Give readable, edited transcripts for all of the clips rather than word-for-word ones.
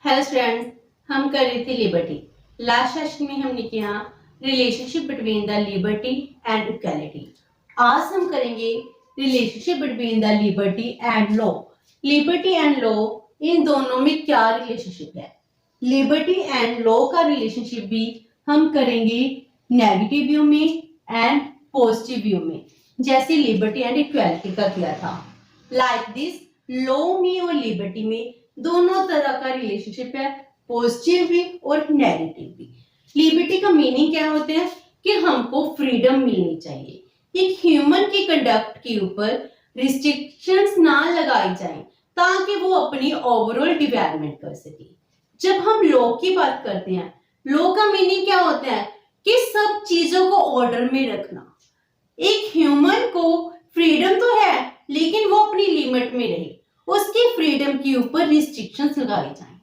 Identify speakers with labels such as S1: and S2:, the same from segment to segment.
S1: Hello students, हम कर रहे थे लिबर्टी। लास्ट सेशन में हमने किया relationship between the liberty and equality. आज हम करेंगे relationship between the liberty and law. Liberty and law, इन दोनों में क्या रिलेशनशिप है। लिबर्टी एंड लॉ का रिलेशनशिप भी हम करेंगे नेगेटिव व्यू में एंड पॉजिटिव व्यू में, जैसे लिबर्टी एंड इक्वालिटी का किया था। लाइक दिस, लॉ में और लिबर्टी में दोनों तरह का रिलेशनशिप है, पॉजिटिव भी और नेगेटिव भी। लिबर्टी का मीनिंग क्या होता है कि हमको फ्रीडम मिलनी चाहिए, एक ह्यूमन की कंडक्ट के ऊपर रिस्ट्रिक्शंस ना लगाई जाए ताकि वो अपनी ओवरऑल डेवलपमेंट कर सके। जब हम लॉ की बात करते हैं, लॉ का मीनिंग क्या होता है कि सब चीजों को ऑर्डर में रखना। एक ह्यूमन को फ्रीडम तो है लेकिन वो अपनी लिमिट में रहे, उसकी फ्रीडम के ऊपर रिस्ट्रिक्शंस लगाई जाएं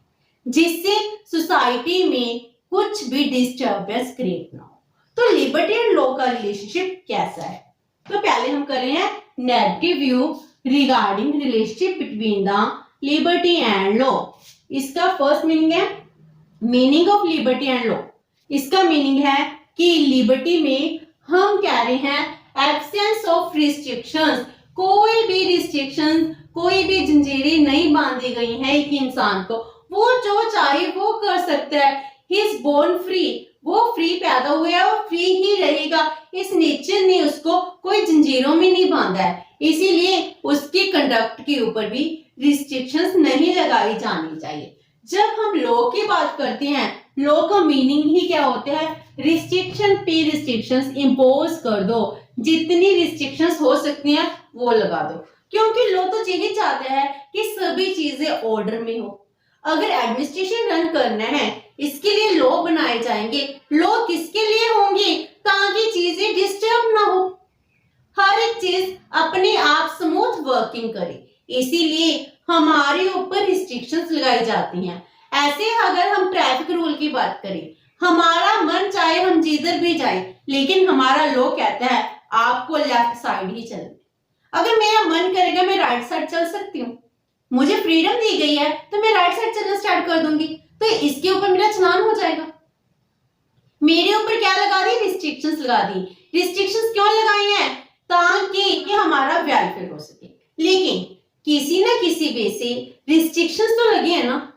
S1: जिससे सोसाइटी में कुछ भी डिस्टर्बेंस क्रिएट ना हो। तो लिबर्टी एंड लॉ का रिलेशनशिप कैसा है? तो पहले हम कर रहे हैं negative view regarding relationship between the liberty and law. इसका फर्स्ट मीनिंग है meaning of liberty and law. इसका मीनिंग है कि लिबर्टी में हम कह रहे हैं एब्सेंस ऑफ रिस्ट्रिक्शंस, कोई भी रिस्ट्रिक्शंस, कोई भी जंजीरें नहीं बांधी गई हैं एक इंसान को, वो जो चाहे वो कर सकता है। ही इज बोर्न फ्री, वो फ्री पैदा हुआ है और फ्री ही रहेगा। इस नेचर ने उसको कोई जंजीरों में नहीं बांधा है, इसीलिए उसके कंडक्ट के ऊपर भी रिस्ट्रिक्शंस नहीं लगाई जानी चाहिए। जब हम लॉ की बात करते हैं, लॉ का मीनिंग ही क्या होता है? रिस्ट्रिक्शन पे रिस्ट्रिक्शंस इम्पोज कर दो, जितनी रिस्ट्रिक्शंस हो सकती हैं वो लगा दो, क्योंकि लॉ तो यही चाहता है कि सभी चीजें ऑर्डर में हो। अगर एडमिनिस्ट्रेशन रन करना है, इसके लिए लॉ बनाए जाएंगे। लॉ किसके लिए होंगे? ताकि चीजें डिस्टर्ब ना हो, हर एक चीज अपने आप स्मूथ वर्किंग करे, इसीलिए हमारे ऊपर रिस्ट्रिक्शंस लगाई जाती हैं। ऐसे अगर हम ट्रैफिक रूल की बात करें, हमारा मन चाहे हम जिधर भी जाए, लेकिन हमारा लॉ कहता है आपको लेफ्ट साइड ही चलना। अगर मेरा मन करेगा मैं राइट साइड चल सकती हूँ, मुझे फ्रीडम दी गई है तो मैं राइट साइड चलना स्टार्ट कर दूंगी, तो इसके ऊपर मेरा चलान हो जाएगा। मेरे ऊपर क्या लगा दी? रिस्ट्रिक्शंस लगा दी। रिस्ट्रिक्शंस क्यों लगाई हैं? ताकि हमारा वेलफेयर हो सके। लेकिन किसी ना किसी वे से रिस्ट्रिक्शंस तो लगे हैं ना,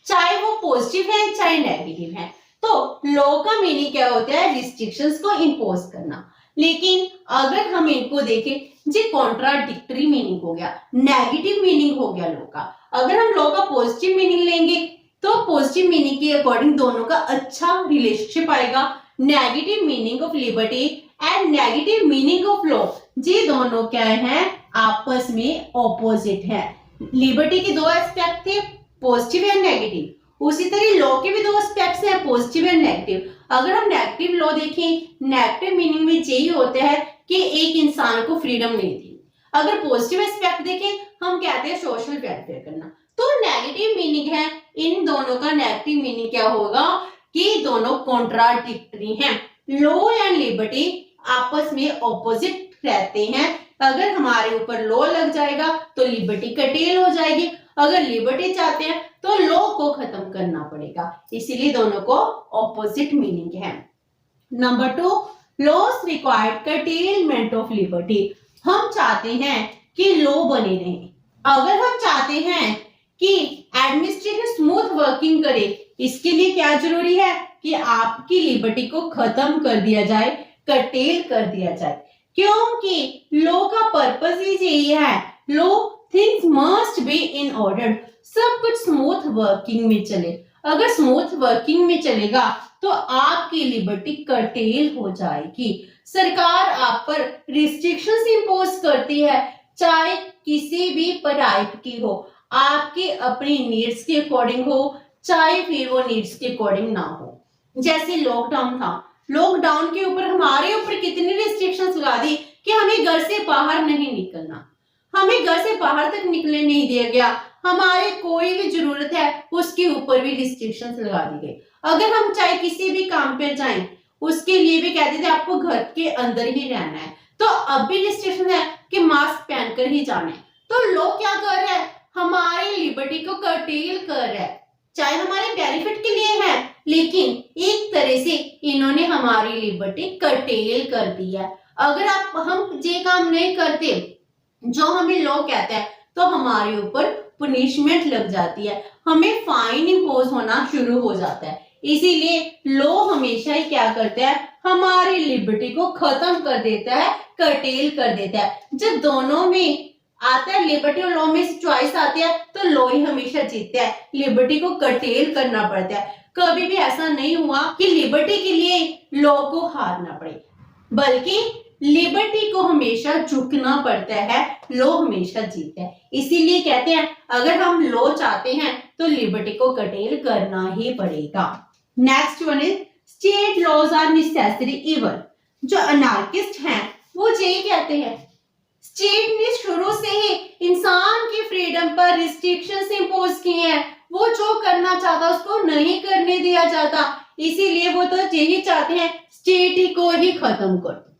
S1: चाहे वो पॉजिटिव है चाहे नेगेटिव है। तो लॉ का मीनिंग क्या होता है? रिस्ट्रिक्शंस को इंपोज करना। लेकिन अगर हम इनको देखें, जी कॉन्ट्राडिक्टरी मीनिंग हो गया, नेगेटिव मीनिंग हो गया लॉ का। अगर हम लॉ का पॉजिटिव मीनिंग लेंगे तो पॉजिटिव मीनिंग के अकॉर्डिंग दोनों का अच्छा रिलेशनशिप आएगा। Negative meaning of liberty and negative meaning of law, ये दोनों क्या हैं? आपस में ऑपोजिट है। लिबर्टी के दो एस्पेक्ट थे, पॉजिटिव एंड नेगेटिव। उसी तरह लॉ के भी दो एस्पेक्ट्स हैं, पॉजिटिव एंड नेगेटिव। अगर हम नेगेटिव लॉ देखें, नेगेटिव मीनिंग में यही होता है कि एक इंसान को फ्रीडम नहीं दी। अगर पॉजिटिव एस्पेक्ट देखें, हम कहते हैं सोशल वेलफेयर करना। तो नेगेटिव मीनिंग है इन दोनों का। नेगेटिव मीनिंग क्या होगा कि दोनों कॉन्ट्राडिक्टरी हैं। लॉ एंड लिबर्टी आपस में ऑपोजिट रहते हैं। अगर हमारे ऊपर लॉ लग जाएगा तो लिबर्टी कटेल हो जाएगी, अगर लिबर्टी चाहते हैं तो लॉ को खत्म करना पड़ेगा, इसीलिए दोनों को ऑपोजिट मीनिंग है। Number 2, loss required curtailment of liberty. हम चाहते हैं कि लॉ बने रहें। अगर हम चाहते हैं कि एडमिनिस्ट्रेशन स्मूथ वर्किंग करे, इसके लिए क्या जरूरी है कि आपकी लिबर्टी को खत्म कर दिया जाए, कर्टेल कर दिया जाए, क्योंकि लॉ का पर्पस ही यही है। Law things must be in order, सब कुछ स्मूथ वर्किंग में चले। अगर स्मूथ वर्किंग में चलेगा तो आपकी लिबर्टी कर्टेल हो जाएगी। सरकार आप पर रिस्ट्रिक्शंस इंपोज करती है, चाहे किसी भी टाइप की हो, आपके अपनी नीड्स के अकॉर्डिंग हो, चाहे फिर वो नीड्स के अकॉर्डिंग ना हो। जैसे लॉकडाउन था, लॉकडाउन के ऊपर हमारे ऊपर कितनी रिस्ट्रिक्शंस लगा दी कि हमें घर से बाहर नहीं निकलना, हमें घर से बाहर तक निकलने नहीं दिया गया। हमारे कोई भी जरूरत है उसके ऊपर भी रिस्ट्रिक्शंस लगा दी गई। अगर हम चाहे किसी भी काम पे जाएं, उसके लिए भी कहते थे आपको घर के अंदर ही रहना है, तो अब भी रिस्ट्रिक्शन है कि मास्क पहनकर ही जाना है। तो लोग क्या कर रहे हैं? हमारी लिबर्टी को कर्टेल कर रहा है। चाहे हमारे बेनिफिट के लिए है, लेकिन एक तरह से इन्होंने हमारी लिबर्टी कर्टेल कर दी है। अगर हम ये काम नहीं करते जो हमें लॉ कहता है, तो हमारे ऊपर पनिशमेंट लग जाती है, हमें फाइन इंपोज होना शुरू हो जाता है। इसीलिए लॉ हमेशा ही क्या करता है, हमारी लिबर्टी को खत्म कर देता है, कर्टेल कर देता है। जब दोनों में आता है, लिबर्टी और लॉ में चॉइस आती है, तो लॉ ही हमेशा जीतता है, लिबर्टी को कर्टेल करना पड़ता है। कभी भी ऐसा नहीं हुआ कि लिबर्टी के लिए लॉ को हारना पड़े, बल्कि लिबर्टी को हमेशा झुकना पड़ता है, लॉ हमेशा जीतता है। इसीलिए कहते हैं अगर हम लॉ चाहते हैं तो लिबर्टी को कर्टेल करना ही पड़ेगा। Next one is state laws are necessary even. जो अनार्किस्ट हैं वो यही कहते हैं स्टेट ने शुरू से ही इंसान की फ्रीडम पर रिस्ट्रिक्शंस इंपोज किए हैं, वो जो करना चाहता उसको नहीं करने दिया जाता। इसीलिए वो तो यही चाहते हैं स्टेट ही को ही खत्म कर दो।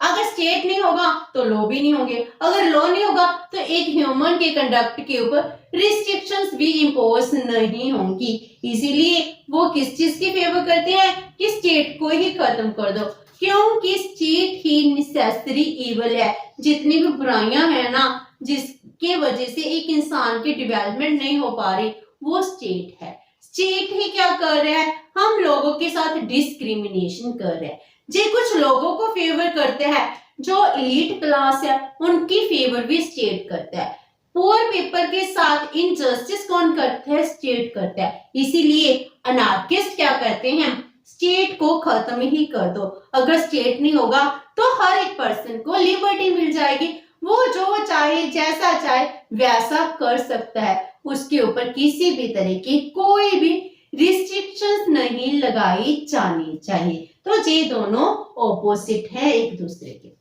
S1: अगर स्टेट नहीं होगा तो लॉ भी नहीं होंगे, अगर लॉ नहीं होगा तो एक ह्यूमन के कंडक्ट के ऊपर रिस्ट्रिक्शंस भी इंपोज नहीं होंगी। इसीलिए वो किस चीज की फेवर करते हैं कि स्टेट को ही खत्म कर दो, क्योंकि स्टेट ही नेसेसरी इविल है। जितनी भी बुराइयां हैं ना, जिसके वजह से एक इंसान की डेवलपमेंट नहीं हो पा रही, वो स्टेट है। स्टेट ही क्या कर रहा है, हम लोगों के साथ डिस्क्रिमिनेशन कर रहे हैं। जे कुछ लोगों को फेवर करते हैं, जो एलीट क्लास है उनकी फेवर भी स्टेट करता है। पुअर पीपल के साथ इनजस्टिस कौन करता है, स्टेट करता है। इसीलिए अनार्किस्ट क्या कहते हैं, स्टेट को खत्म ही कर दो। अगर स्टेट नहीं होगा तो हर एक पर्सन को लिबर्टी मिल जाएगी, वो जो चाहे जैसा चाहे वैसा कर सकता है, उसके ऊपर किसी भी तरह की कोई भी रिस्ट्रिक्शंस नहीं लगाई जानी चाहिए। तो ये दोनों ऑपोजिट है एक दूसरे के।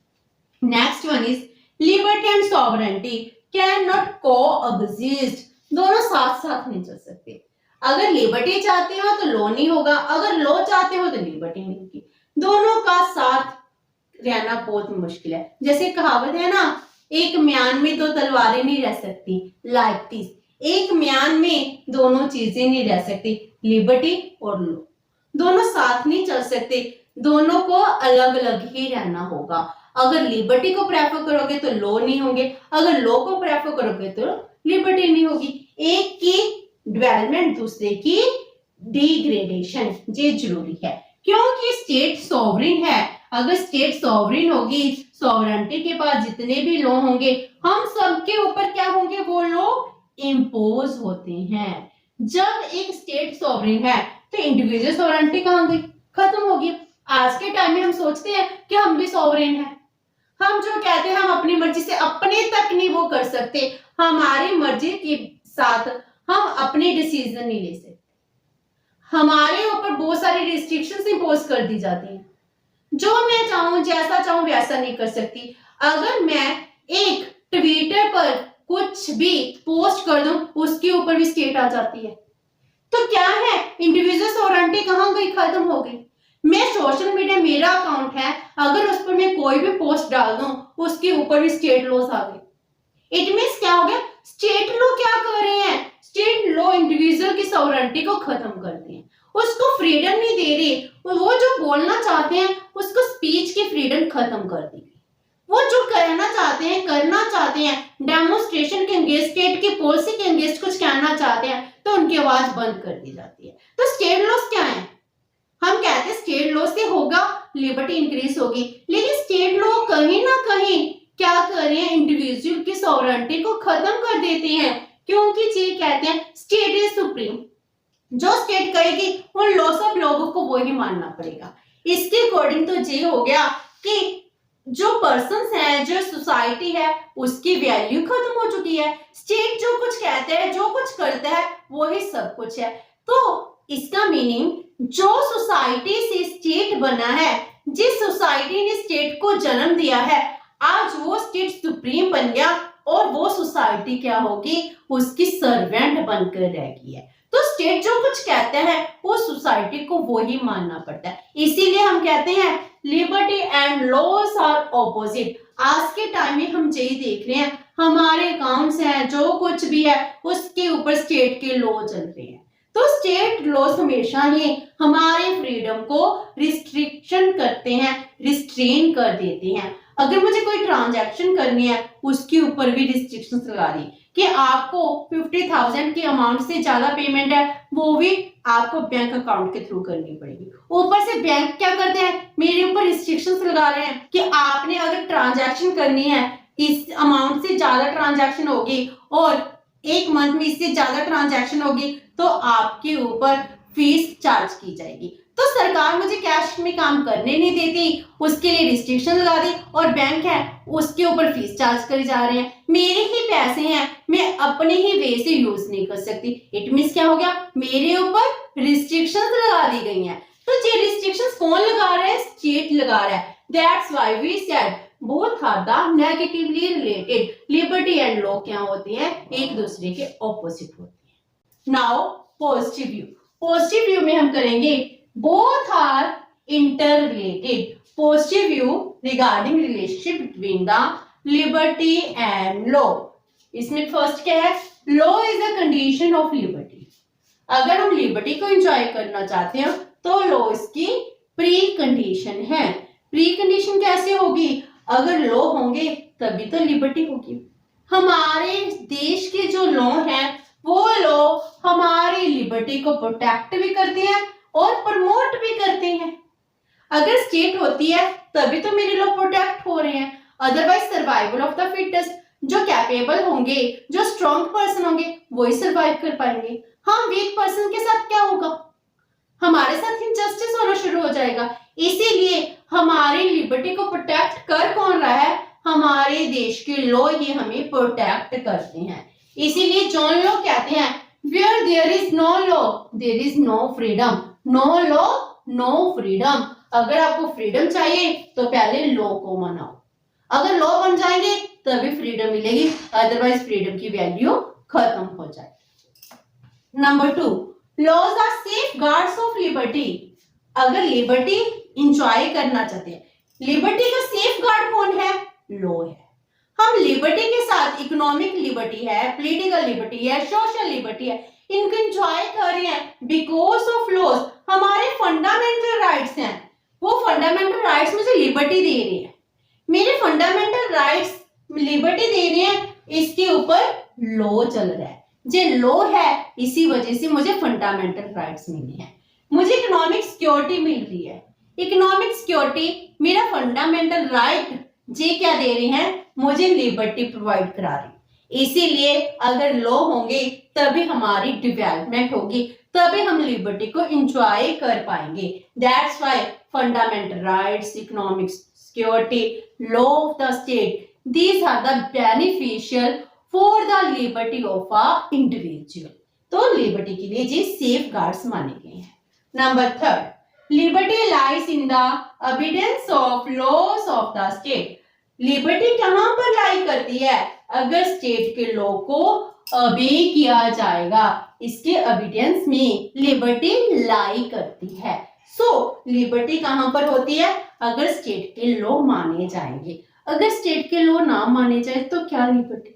S1: Next one is liberty and sovereignty can not coexist. दोनों साथ साथ नहीं चल सकते। अगर लिबर्टी चाहते हो तो लॉ नहीं होगा, अगर लॉ चाहते हो तो लिबर्टी नहीं होगी। दोनों का साथ रहना बहुत मुश्किल है। जैसे कहावत है ना, एक म्यान में दो तलवारें नहीं रह सकती, लाइक दिस। एक म्यान में दोनों चीजें नहीं रह सकती, लिबर्टी और लॉ दोनों साथ नहीं चल सकते, दोनों को अलग अलग ही रहना होगा। अगर लिबर्टी को प्रेफर करोगे तो लॉ नहीं होंगे, अगर लॉ को प्रेफर करोगे तो लिबर्टी नहीं होगी। एक की डेवलपमेंट दूसरे की डिग्रेडेशन, ये जरूरी है, क्योंकि स्टेट सॉवरिन है। अगर स्टेट सॉवरिन होगी, सॉवरेंटी के पास जितने भी लॉ होंगे, हम सबके ऊपर क्या होंगे, वो लॉ इंपोज होते हैं। जब एक स्टेट सॉवरिन है तो इंडिविजुअल सॉवरेंटी कहां गई, खत्म होगी। आज के टाइम में हम सोचते हैं कि हम भी सॉवरेन हैं, हम जो कहते हैं हम अपनी मर्जी से अपने तक नहीं वो कर सकते, हमारी मर्जी के साथ हम अपने डिसीजन नहीं ले सकते, हमारे ऊपर बहुत सारी रिस्ट्रिक्शंस इंपोज कर दी जाती हैं। जो मैं चाहूं जैसा चाहूं वैसा नहीं कर सकती। अगर मैं एक ट्विटर पर कुछ भी पोस्ट कर दूं, उसके ऊपर भी स्टेट आ जाती है। तो क्या है, इंडिविजुअल सॉवरेंटी कहां गई, खत्म हो गई। मैं सोशल मीडिया, मेरा अकाउंट है, अगर उस पर मैं कोई भी पोस्ट डाल दूं, उसके ऊपर भी स्टेट लॉज आ गई। इट मींस क्या हो गया, स्टेट लॉ क्या कर रहे हैं, स्टेट लॉ इंडिविजुअल की सॉवरेंटी को खत्म करते हैं, उसको फ्रीडम नहीं दे रहे। वो जो बोलना चाहते हैं उसको स्पीच की फ्रीडम खत्म कर दी। वो जो करना चाहते हैं डेमोन्स्ट्रेशन के अगेंस्ट, स्टेट की पॉलिसी के अगेंस्ट कुछ कहना चाहते हैं, तो उनकी आवाज बंद कर दी जाती है। तो स्टेट लॉस क्या है, हम कहते हैं स्टेट लॉ से होगा लिबर्टी इंक्रीज होगी, लेकिन स्टेट लॉ कहीं ना कहीं क्या कर रहे हैं, इंडिविजुअल की सॉवरेंटी को खत्म कर देते हैं, क्योंकि ये कहते हैं स्टेट इज सुप्रीम। जो स्टेट कहेगी उन लॉ सब लोगों को वो ही मानना पड़ेगा। इसके अकॉर्डिंग तो ये हो गया कि जो पर्सन्स है, जो सोसाइटी है, उसकी वैल्यू खत्म हो चुकी है। स्टेट जो कुछ कहता है, जो कुछ करता है, वो ही सब कुछ है। तो इसका मीनिंग, जो सोसाइटी से स्टेट बना है, जिस सोसाइटी ने स्टेट को जन्म दिया है, आज वो स्टेट सुप्रीम बन गया और वो सोसाइटी क्या होगी, उसकी सर्वेंट बनकर रह गई है। तो स्टेट जो कुछ कहता है वो सोसाइटी को वो ही मानना पड़ता है। इसीलिए हम कहते हैं liberty and laws are opposite. आज के टाइम में हम यही देख रहे हैं, हमारे अकाउंट्स हैं जो कुछ भी है उसके ऊपर स्टेट के लॉ चल रहे हैं। तो स्टेट लॉज हमेशा ही हमारे फ्रीडम को रिस्ट्रिक्शन करते हैं, रिस्ट्रेन कर देते हैं। अगर मुझे कोई ट्रांजैक्शन करनी है उसके ऊपर भी रिस्ट्रिक्शंस लगा दी कि आपको 50,000 के अमाउंट से ज्यादा पेमेंट है वो भी आपको बैंक अकाउंट के थ्रू करनी पड़ेगी। ऊपर से बैंक क्या करते हैं, मेरे ऊपर रिस्ट्रिक्शंस लगा रहे हैं कि आपने अगर ट्रांजैक्शन करनी है, इस अमाउंट से ज्यादा ट्रांजैक्शन होगी और एक मंथ में इससे ज्यादा ट्रांजैक्शन होगी तो आपके ऊपर फीस चार्ज की जाएगी। तो सरकार मुझे कैश में काम करने नहीं देती, उसके लिए रिस्ट्रिक्शन लगा दी, और बैंक है उसके ऊपर फीस चार्ज करे जा रहे हैं। मेरे ही पैसे हैं, मैं अपने ही वे से यूज नहीं कर सकती। इट मींस क्या हो गया, मेरे ऊपर रिस्ट्रिक्शंस लगा दी गई हैं। तो ये रिस्ट्रिक्शंस कौन लगा रहा है, स्टेट लगा रहा है। That's why we said both are the negatively related. Liberty and law क्या होती है, एक दूसरे के ऑपोजिट होती है। Now positive view, positive view में हम करेंगे both are interrelated. Positive view regarding relationship between the liberty and law. इसमें फर्स्ट क्या है, law is a condition of liberty. अगर हम लिबर्टी को एंजॉय करना चाहते हैं तो लॉ इसकी प्री कंडीशन है। प्री कंडीशन कैसे होगी, अगर लॉ होंगे तभी तो लिबर्टी होगी। हमारे देश के जो लॉ हैं वो लॉ हमारी लिबर्टी को प्रोटेक्ट भी करते हैं और प्रमोट भी करते हैं। अगर स्टेट होती है तभी तो मेरे लोग प्रोटेक्ट हो रहे हैं, otherwise survival of the fittest. जो कैपेबल होंगे, जो स्ट्रॉन्ग पर्सन होंगे वही सर्वाइव कर पाएंगे। हाँ, वीक पर्सन के साथ क्या होगा, हमारे साथ इनजस्टिस होना शुरू हो जाएगा। इसीलिए हमारी लिबर्टी को प्रोटेक्ट कर कौन रहा है, हमारे देश के लॉ ही हमें प्रोटेक्ट करते हैं। इसीलिए जॉन लॉक कहते हैं where there is no law there is no freedom, no law no freedom। अगर आपको फ्रीडम चाहिए तो पहले लॉ को मनाओ, अगर लॉ बन जाएंगे तभी फ्रीडम मिलेगी, अदरवाइज फ्रीडम की वैल्यू खत्म हो जाएगी। Number 2, laws are safeguards of liberty. अगर लिबर्टी इंजॉय करना चाहते हैं, लिबर्टी का सेफ गार्ड कौन है, लॉ है। हम लिबर्टी के साथ इकोनॉमिक लिबर्टी है, पॉलिटिकल लिबर्टी है, सोशल लिबर्टी है, इनको एंजॉय कर रहे हैं बिकॉज ऑफ लॉज। हमारे फंडामेंटल राइट्स हैं, वो फंडामेंटल राइट्स मुझे लिबर्टी दे रही है। मेरे फंडामेंटल राइट्स लिबर्टी दे रहे हैं, इसके ऊपर लॉ चल रहा है। जो लॉ है इसी वजह से मुझे फंडामेंटल राइट्स मिली है, मुझे इकोनॉमिक सिक्योरिटी मिल रही है। इकोनॉमिक सिक्योरिटी मेरा फंडामेंटल राइट जे क्या दे रही हैं, मुझे लिबर्टी प्रोवाइड करा रही। इसीलिए अगर लॉ होंगे तभी हमारी डेवलपमेंट होगी, तभी हम लिबर्टी को एंजॉय कर पाएंगे। That's why fundamental rights, economic security, law of the state, these are the beneficial for the liberty of a individual. तो लिबर्टी के लिए जी सेफ गार्ड्स माने गए हैं। Number 3, liberty lies in the obedience of laws of the state. Liberty कहां पर लाई करती है, अगर स्टेट के लॉ को ओबे किया जाएगा, इसके ओबीडियंस में लिबर्टी लाई करती है। सो लिबर्टी कहां पर होती है, अगर स्टेट के लॉ माने जाएंगे। अगर स्टेट के लॉ ना माने जाए तो क्या लिबर्टी,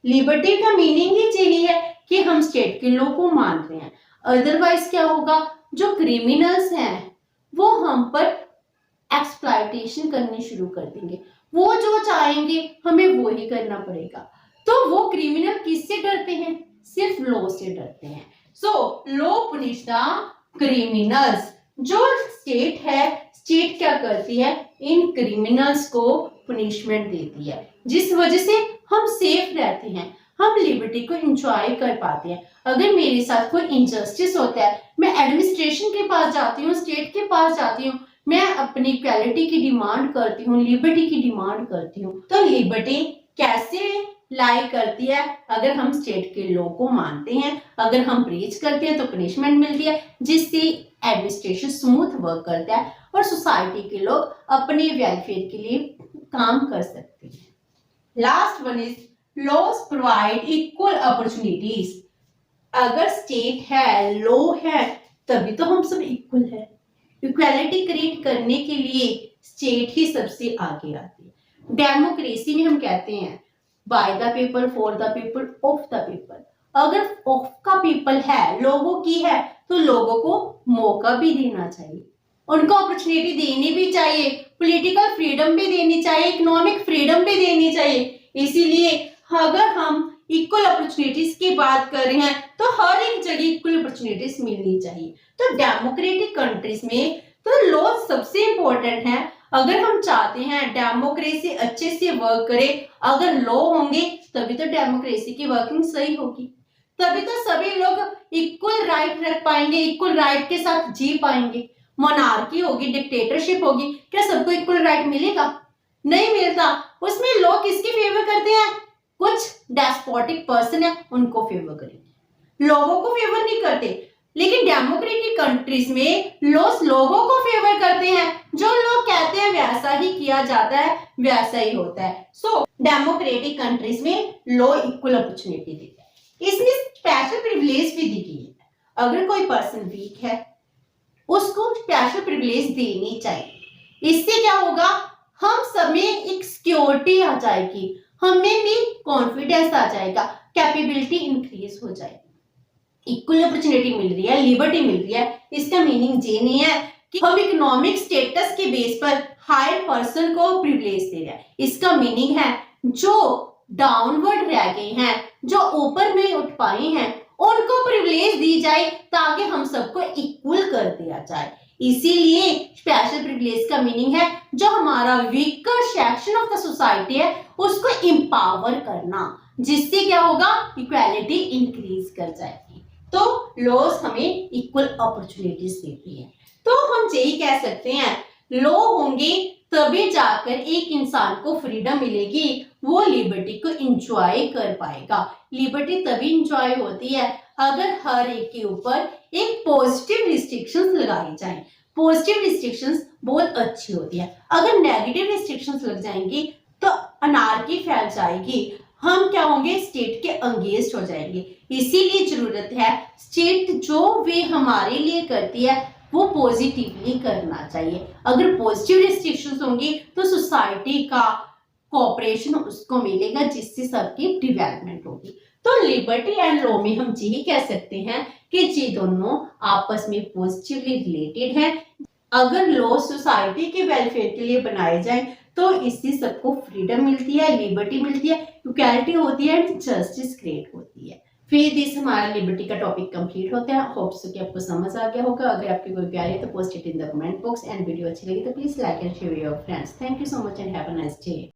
S1: लिबर्टी का मीनिंग ही यही है कि हम स्टेट के लॉ को मान रहे हैं। अदरवाइज क्या होगा, जो क्रिमिनल्स हैं वो हम पर एक्सप्लॉयटेशन करनी शुरू कर देंगे, वो जो चाहेंगे हमें वो ही करना पड़ेगा। तो वो क्रिमिनल किससे डरते हैं, सिर्फ लॉ से डरते हैं। So law punish the criminals. जो स्टेट है, स्टेट क्या करती है, इन क्रिमिनल्स को पनिशमेंट देती है, जिस वजह से हम सेफ रहते हैं, हम लिबर्टी को एंजॉय कर पाते हैं। अगर मेरे साथ कोई इनजस्टिस होता है, मैं एडमिनिस्ट्रेशन के पास जाती हूँ, स्टेट के पास जाती हूँ, मैं अपनी इक्वालिटी की डिमांड करती हूँ, लिबर्टी की डिमांड करती हूँ। तो लिबर्टी कैसे लाई करती है, अगर हम स्टेट के लॉ को मानते हैं, अगर हम ब्रीच करते हैं तो पनिशमेंट मिलती है, जिससे एडमिनिस्ट्रेशन स्मूथ वर्क करता है और सोसाइटी के लोग अपने वेलफेयर के लिए काम कर सकते हैं। Last one is laws provide equal opportunities. अगर स्टेट है, लॉ है, तभी तो हम सब इक्वल है। इक्वालिटी क्रिएट करने के लिए स्टेट ही सबसे आगे आती है। डेमोक्रेसी में हम कहते हैं by the people, for the people, of the people. अगर ऑफ का पीपल है, लोगों की है, तो लोगों को मौका भी देना चाहिए, उनको अपॉर्चुनिटी देनी भी चाहिए, पॉलिटिकल फ्रीडम भी देनी चाहिए, इकोनॉमिक फ्रीडम भी देनी चाहिए। इसीलिए अगर हम इक्वल अपॉर्चुनिटीज की बात कर रहे हैं तो हर एक जगह इक्वल अपॉर्चुनिटीज मिलनी चाहिए। तो डेमोक्रेटिक कंट्रीज में तो लॉ सबसे इंपॉर्टेंट है। अगर हम चाहते हैं डेमोक्रेसी अच्छे से वर्क करे, अगर लॉ होंगे तभी तो डेमोक्रेसी की वर्किंग सही होगी, तभी तो सभी लोग इक्वल राइट रख पाएंगे, इक्वल राइट के साथ जी पाएंगे। मोनार्की होगी, डिक्टेटरशिप होगी, क्या सबको इक्वल राइट मिलेगा? नहीं मिलता। उसमें लोग किसकी फेवर करते हैं? कुछ डेस्पोटिक पर्सन है उनको फेवर करेंगे, लोगों को फेवर नहीं करते। लेकिन डेमोक्रेटिक कंट्रीज में लोगों को फेवर करते हैं, जो लोग कहते हैं वैसा ही किया जाता है, वैसा ही होता है। सो डेमोक्रेटिक कंट्रीज में लॉ इक्वल अपॉर्चुनिटी देता है। इसमें स्पेशल प्रिविलेज भी दी गई है। अगर कोई पर्सन वीक है उसको स्पेशल प्रिविलेज देनी चाहिए। इससे क्या होगा, हम सब में एक सिक्योरिटी आ जाएगी, हमें भी कॉन्फिडेंस आ जाएगा, कैपेबिलिटी इंक्रीज हो जाएगी। इक्वल अपॉर्चुनिटी मिल रही है, लिबर्टी मिल रही है, इसका मीनिंग ये नहीं है कि हम इकोनॉमिक स्टेटस के बेस पर हायर पर्सन को प्रिविलेज दे रहे हैं। इसका मीनिंग है जो डाउनवर्ड रह गए हैं, जो ऊपर नहीं उठ पाए हैं, उनको प्रिविलेज दी जाए ताकि हम सबको इक्वल कर दिया जाए। इसीलिए स्पेशल प्रिविलेज का मीनिंग है जो हमारा weaker section of the society है उसको एम्पावर करना, जिससे क्या होगा, इक्वालिटी इंक्रीज कर जाएगी। तो लॉज हमें इक्वल अपॉर्चुनिटीज देती है। तो हम यही कह सकते हैं लॉ होंगे तभी जाकर एक इंसान को फ्रीडम मिलेगी, वो लिबर्टी को एंजॉय कर पाएगा। लिबर्टी तभी एंजॉय होती है अगर हर एक के ऊपर एक पॉजिटिव रिस्ट्रिक्शंस लगाई जाए। पॉजिटिव रिस्ट्रिक्शंस बहुत अच्छी होती है, अगर नेगेटिव रिस्ट्रिक्शंस लग जाएंगी तो अनार्की फैल जाएगी, हम क्या होंगे, स्टेट के अंगेंस्ट हो जाएंगे। इसीलिए जरूरत है स्टेट जो भी हमारे लिए करती है वो पॉजिटिवली करना चाहिए। अगर पॉजिटिव रिस्ट्रिक्शंस होंगी तो सोसाइटी का कोऑपरेशन उसको मिलेगा, जिससे सबकी डेवलपमेंट होगी। तो लिबर्टी एंड लॉ में हम यही कह सकते हैं कि ये दोनों आपस में पॉजिटिवली रिलेटेड हैं। अगर लॉ सोसाइटी के वेलफेयर के लिए बनाए जाए तो इससे सबको फ्रीडम मिलती है, लिबर्टी मिलती है, इक्वालिटी होती है एंड जस्टिस क्रिएट होती है। फिर दिस हमारा लिबर्टी का टॉपिक कंप्लीट होता है। होप सो कि आपको समझ आ गया होगा। अगर आपकी कोई क्वेरी है तो post it in the comment box, and video अच्छी लगी तो please like and share with your friends. Thank you so much and have a nice day.